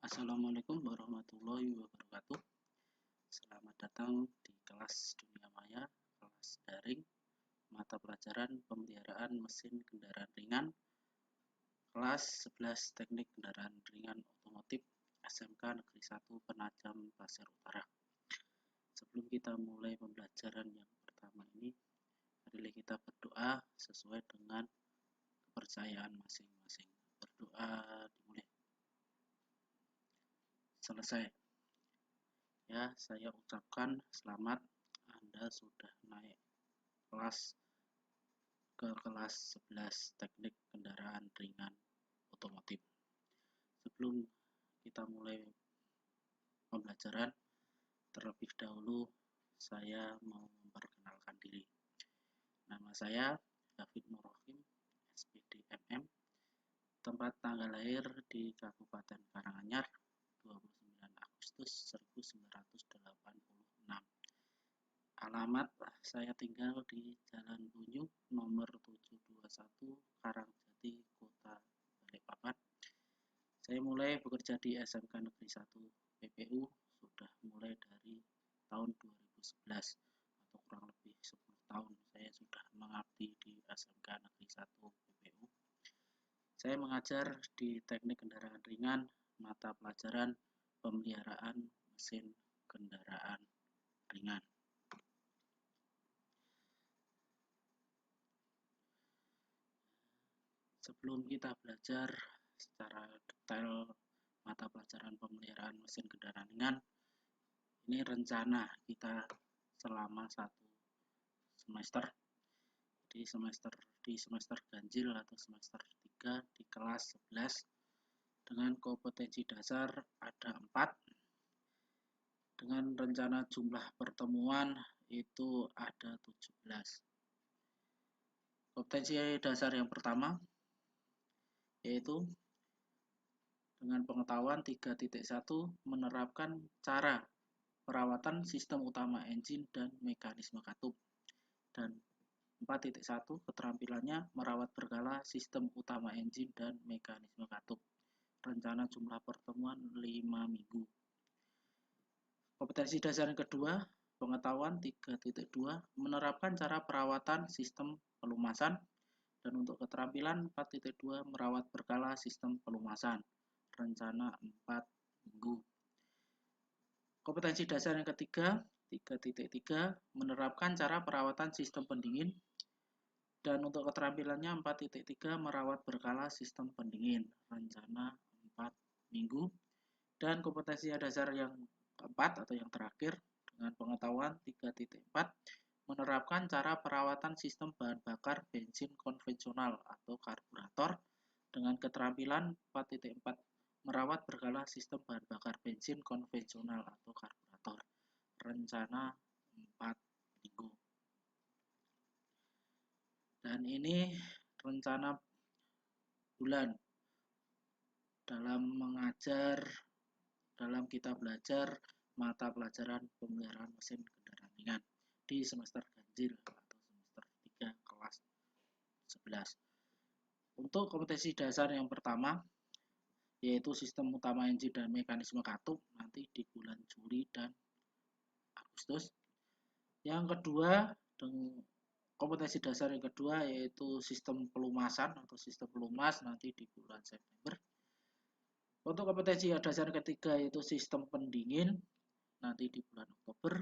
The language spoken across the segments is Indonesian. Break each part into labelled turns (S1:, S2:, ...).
S1: Assalamualaikum warahmatullahi wabarakatuh. Selamat datang di kelas Dunia Maya, kelas daring, mata pelajaran pemeliharaan mesin kendaraan ringan, kelas 11 teknik kendaraan ringan otomotif SMK Negeri 1 Penajam Pasir Utara. Sebelum kita mulai pembelajaran yang pertama ini, marilah kita berdoa sesuai dengan kepercayaan masing-masing. Berdoa dimulai. Selesai. Ya, saya ucapkan selamat, Anda sudah naik kelas ke kelas 11 teknik kendaraan ringan otomotif. Sebelum kita mulai pembelajaran, terlebih dahulu saya mau memperkenalkan diri. Nama saya David Nurrohim, SPD MM, tempat tanggal lahir di Kabupaten Karanganyar, 29 Agustus 1986. Alamat saya tinggal di Jalan Bunyu nomor 721 Karangjati, Kota Balikpapan. Saya mulai bekerja di SMK Negeri 1 PPU sudah mulai dari tahun 2011 atau kurang lebih 10 tahun saya sudah mengabdi di SMK Negeri 1 PPU. Saya mengajar di teknik kendaraan ringan, mata pelajaran pemeliharaan mesin kendaraan ringan. Sebelum kita belajar secara detail mata pelajaran pemeliharaan mesin kendaraan ringan, ini rencana kita selama satu semester. Di semester ganjil atau semester 3 di kelas 11 dengan kompetensi dasar ada 4. Dengan rencana jumlah pertemuan itu ada 17. Kompetensi dasar yang pertama yaitu dengan pengetahuan 3.1 menerapkan cara perawatan sistem utama engine dan mekanisme katup. Dan 4.1 keterampilannya merawat berkala sistem utama engine dan mekanisme katup. Rencana jumlah pertemuan 5 minggu. Kompetensi dasar yang kedua, pengetahuan 3.2 menerapkan cara perawatan sistem pelumasan. Dan untuk keterampilan 4.2 merawat berkala sistem pelumasan. Rencana 4 minggu. Kompetensi dasar yang ketiga 3.3 menerapkan cara perawatan sistem pendingin. Dan untuk keterampilannya 4.3 merawat berkala sistem pendingin. Rencana 4 minggu. Dan kompetensi dasar yang keempat atau yang terakhir dengan pengetahuan 3.4 menerapkan cara perawatan sistem bahan bakar bensin konvensional atau karburator. Dengan keterampilan 4.4 merawat berkala sistem bahan bakar bensin konvensional atau karburator. Rencana 4 minggu. Dan ini rencana bulan dalam mengajar, dalam kita belajar mata pelajaran pemeliharaan mesin kendaraan ringan di semester ganjil atau semester 3 kelas 11. Untuk kompetensi dasar yang pertama yaitu sistem utama engine dan mekanisme katup nanti di bulan Juli dan Agustus. Yang kedua, kompetensi dasar yang kedua yaitu sistem pelumasan atau sistem pelumas nanti di bulan September. Untuk kompetensi dasar ketiga yaitu sistem pendingin nanti di bulan Oktober.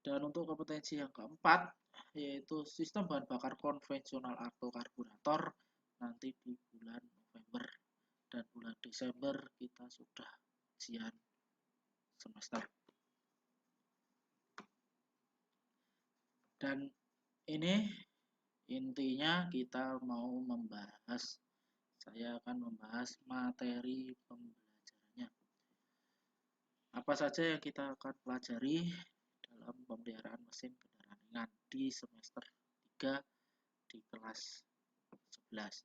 S1: Dan untuk kompetensi yang keempat yaitu sistem bahan bakar konvensional atau karburator nanti di bulan November. Dan bulan Desember kita sudah ujian semester. Dan ini intinya kita mau membahas, saya akan membahas materi pembelajarannya. Apa saja yang kita akan pelajari dalam pemeliharaan mesin kendaraan ringan di semester 3 di kelas 11.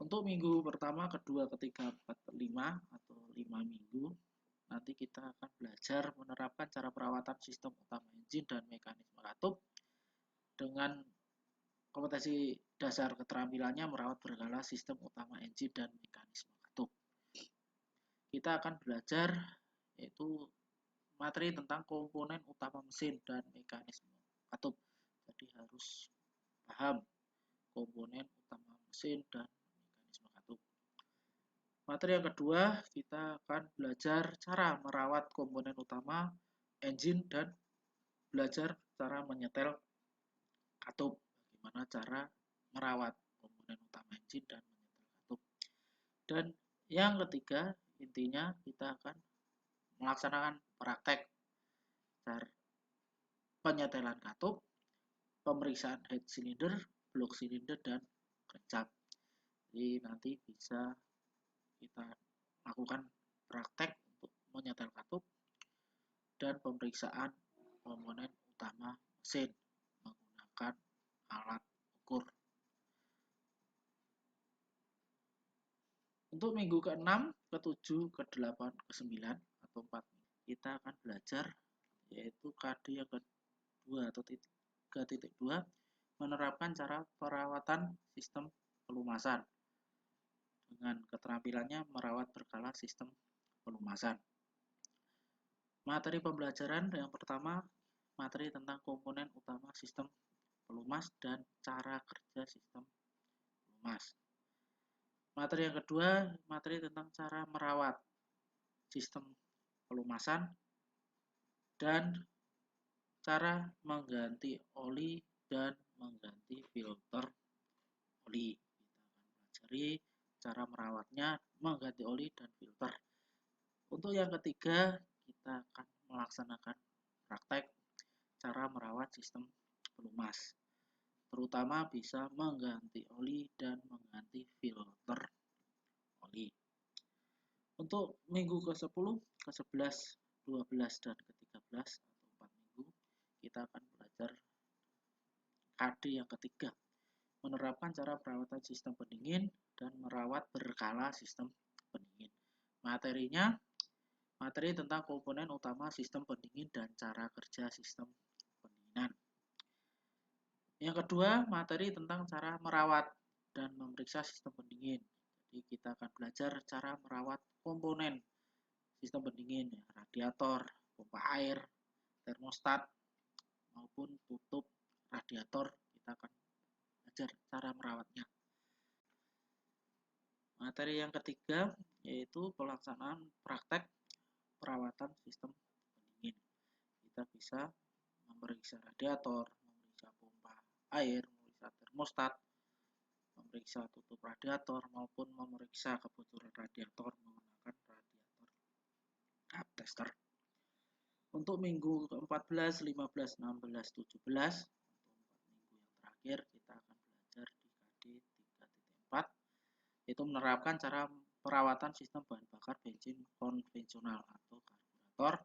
S1: Untuk minggu pertama, kedua, ketiga, 4, 5 atau 5 minggu nanti kita akan belajar menerapkan cara perawatan sistem utama engine dan mekanisme katup dengan kompetensi dasar keterampilannya merawat berkala sistem utama engine dan mekanisme katup. kita akan belajar yaitu materi tentang komponen utama mesin dan mekanisme katup. Jadi harus paham komponen utama mesin dan mekanisme katup. Materi yang kedua, kita akan belajar cara merawat komponen utama engine dan belajar cara menyetel katup. Bagaimana cara merawat komponen utama engine dan menyetel katup. Dan yang ketiga, intinya kita akan melaksanakan praktek penyetelan katup, pemeriksaan head cylinder, block cylinder, dan crankshaft. Jadi nanti bisa kita lakukan praktek untuk menyetel katup dan pemeriksaan komponen utama mesin menggunakan alat ukur. Untuk minggu ke-6, ke-7, ke-8, ke-9 atau 4 kita akan belajar yaitu KD yang kedua atau 3.2 menerapkan cara perawatan sistem pelumasan dengan keterampilannya merawat berkala sistem pelumasan. Materi pembelajaran yang pertama, materi tentang komponen utama sistem pelumas dan cara kerja sistem pelumas. Materi yang kedua, materi tentang cara merawat sistem pelumasan dan cara mengganti oli dan mengganti filter oli. Kita akan pelajari cara merawatnya, mengganti oli dan filter. Untuk yang ketiga, kita akan melaksanakan praktek cara merawat sistem pelumas, terutama bisa mengganti oli dan mengganti filter oli. Untuk minggu ke-10, ke-11, 12, dan ke-13 atau 4 minggu, kita akan belajar KD yang ketiga, menerapkan cara perawatan sistem pendingin dan merawat berkala sistem pendingin. Materinya, materi tentang komponen utama sistem pendingin dan cara kerja sistem pendinginan. Yang kedua, materi tentang cara merawat dan memeriksa sistem pendingin. Jadi kita akan belajar cara merawat komponen sistem pendingin, ya, radiator, pompa air, termostat, maupun tutup radiator. Kita akan belajar cara merawatnya. Materi yang ketiga yaitu pelaksanaan praktek perawatan sistem pendingin. Kita bisa memeriksa radiator, memeriksa pompa air, memeriksa termostat, memeriksa tutup radiator, maupun memeriksa kebocoran radiator menggunakan radiator gap tester. Untuk minggu ke-14, 15, 16, 17 atau 4 minggu yang terakhir kita akan belajar di KD 3.4 yaitu menerapkan cara perawatan sistem bahan bakar bensin konvensional atau karburator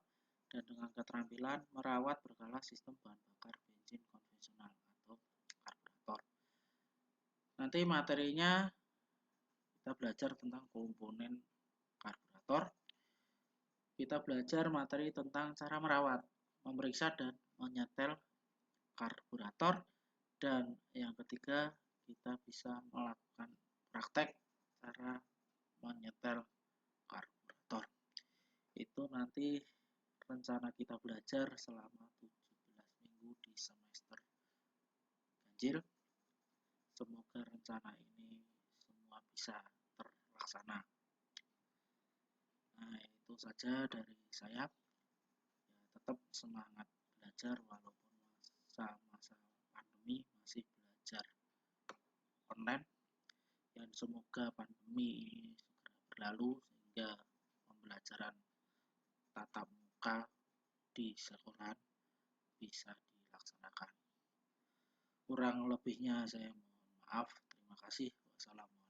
S1: dan dengan keterampilan merawat berkala sistem bahan bakar bensin konvensional atau karburator. Nanti materinya kita belajar tentang komponen karburator. Kita belajar materi tentang cara merawat, memeriksa dan menyetel karburator, dan yang ketiga kita bisa melakukan praktek cara menyetel karburator. Itu nanti rencana kita belajar selama 17 minggu di semester ganjil. Semoga rencana ini semua bisa terlaksana. Nah, itu saja dari saya. Ya, tetap semangat belajar walaupun masa pandemi masih belajar online. Dan semoga pandemi ini segera berlalu sehingga pembelajaran tatap muka di sekolah bisa dilaksanakan. Kurang lebihnya saya mohon maaf. Terima kasih. Wassalamualaikum.